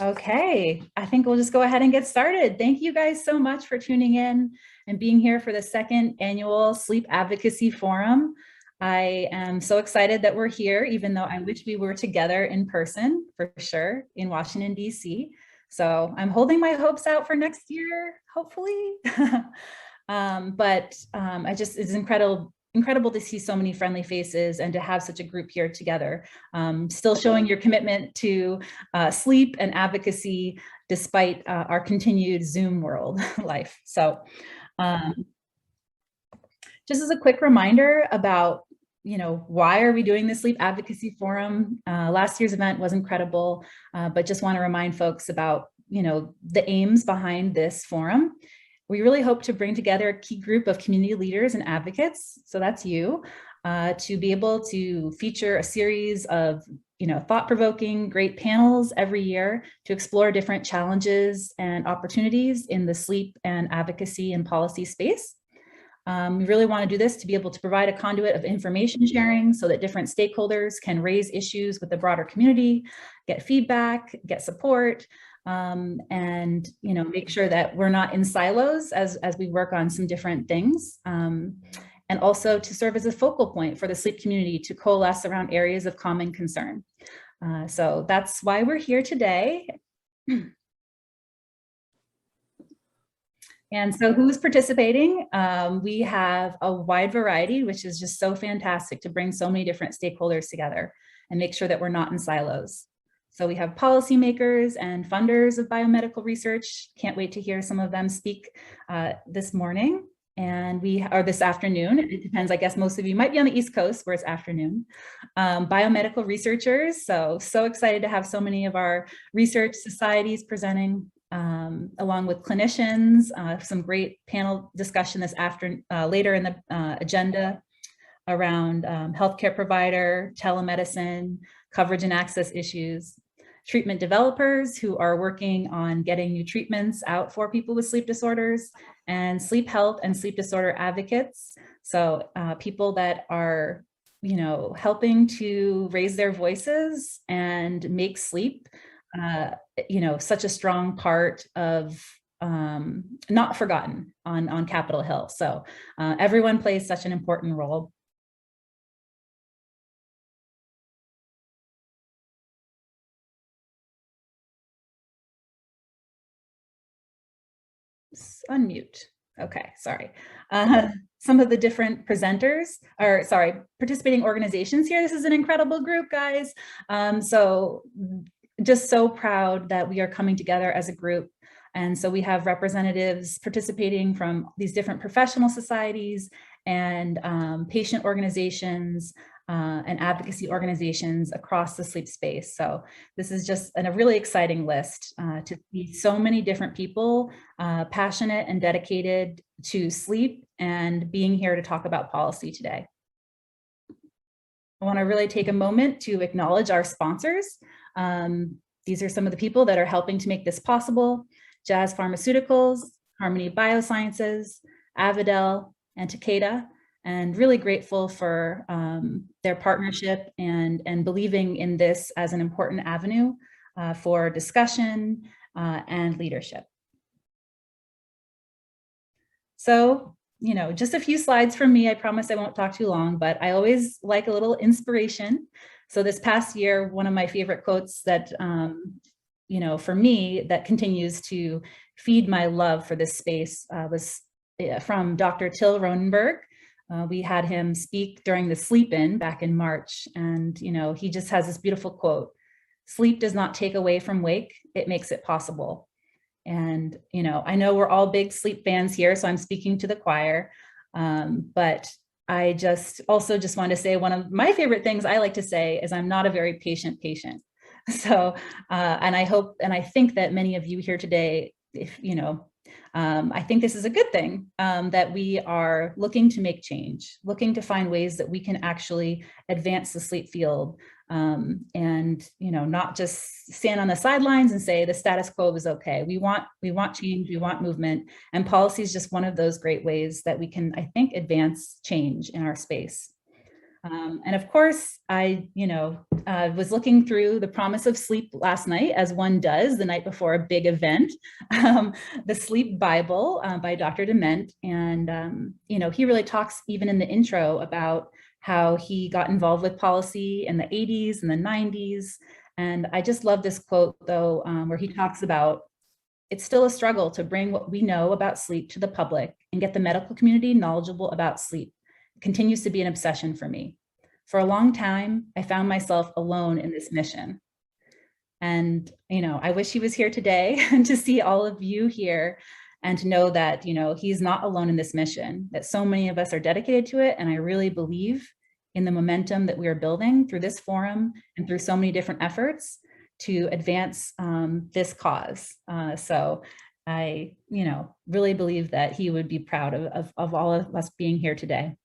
Okay, I think we'll just go ahead and get started. Thank you guys so much for tuning in and being here for the second annual Sleep Advocacy Forum. I am so excited that we're here, even though I wish we were together in person for sure in Washington, D.C. So I'm holding my hopes out for next year, hopefully. It's incredible to see so many friendly faces and to have such a group here together, still showing your commitment to sleep and advocacy despite our continued Zoom world life. So just as a quick reminder about why are we doing the Sleep Advocacy Forum? Last year's event was incredible, but just want to remind folks about the aims behind this forum. We really hope to bring together a key group of community leaders and advocates, so that's you, to be able to feature a series of thought-provoking, great panels every year to explore different challenges and opportunities in the sleep and advocacy and policy space. We really want to do this to be able to provide a conduit of information sharing so that different stakeholders can raise issues with the broader community, get feedback, get support, and make sure that we're not in silos as we work on some different things, and also to serve as a focal point for the sleep community to coalesce around areas of common concern. So that's why we're here today. And so who's participating? We have a wide variety, which is just so fantastic to bring so many different stakeholders together and make sure that we're not in silos. So we have policymakers and funders of biomedical research. Can't wait to hear some of them speak this morning or this afternoon. It depends, I guess most of you might be on the East Coast where it's afternoon. Biomedical researchers, so excited to have so many of our research societies presenting, along with clinicians, some great panel discussion later in the agenda around healthcare provider, telemedicine, coverage and access issues, treatment developers who are working on getting new treatments out for people with sleep disorders, and sleep health and sleep disorder advocates. So people that are, helping to raise their voices and make sleep, such a strong part of not forgotten on Capitol Hill. So everyone plays such an important role. Unmute. Okay, sorry. Some of the different participating organizations here. This is an incredible group, guys. So just so proud that we are coming together as a group. And so we have representatives participating from these different professional societies and patient organizations, and advocacy organizations across the sleep space. So this is just a really exciting list to see so many different people passionate and dedicated to sleep and being here to talk about policy today. I want to really take a moment to acknowledge our sponsors. These are some of the people that are helping to make this possible: Jazz Pharmaceuticals, Harmony Biosciences, Avidel, and Takeda. And really grateful for their partnership and believing in this as an important avenue for discussion and leadership. So, just a few slides from me. I promise I won't talk too long, but I always like a little inspiration. So this past year, one of my favorite quotes that, for me, that continues to feed my love for this space was from Dr. Till Ronenberg. We had him speak during the sleep-in back in March, and he just has this beautiful quote: "Sleep does not take away from wake, it makes it possible." And I know we're all big sleep fans here, so I'm speaking to the choir, but I just want to say one of my favorite things I like to say is I'm not a very patient patient. So and I hope and I think that many of you here today, if I think this is a good thing, that we are looking to make change, looking to find ways that we can actually advance the sleep field, and not just stand on the sidelines and say the status quo is okay. We want change, we want movement, and policy is just one of those great ways that we can, I think, advance change in our space. And of course, I, was looking through The Promise of Sleep last night, as one does the night before a big event, the Sleep Bible by Dr. Dement. And, he really talks even in the intro about how he got involved with policy in the 80s and the 90s. And I just love this quote, though, where he talks about, it's still a struggle to bring what we know about sleep to the public and get the medical community knowledgeable about sleep. It continues to be an obsession for me. For a long time, I found myself alone in this mission. And, I wish he was here today and to see all of you here and to know that, he's not alone in this mission, that so many of us are dedicated to it. And I really believe in the momentum that we are building through this forum and through so many different efforts to advance this cause. So I, really believe that he would be proud of all of us being here today.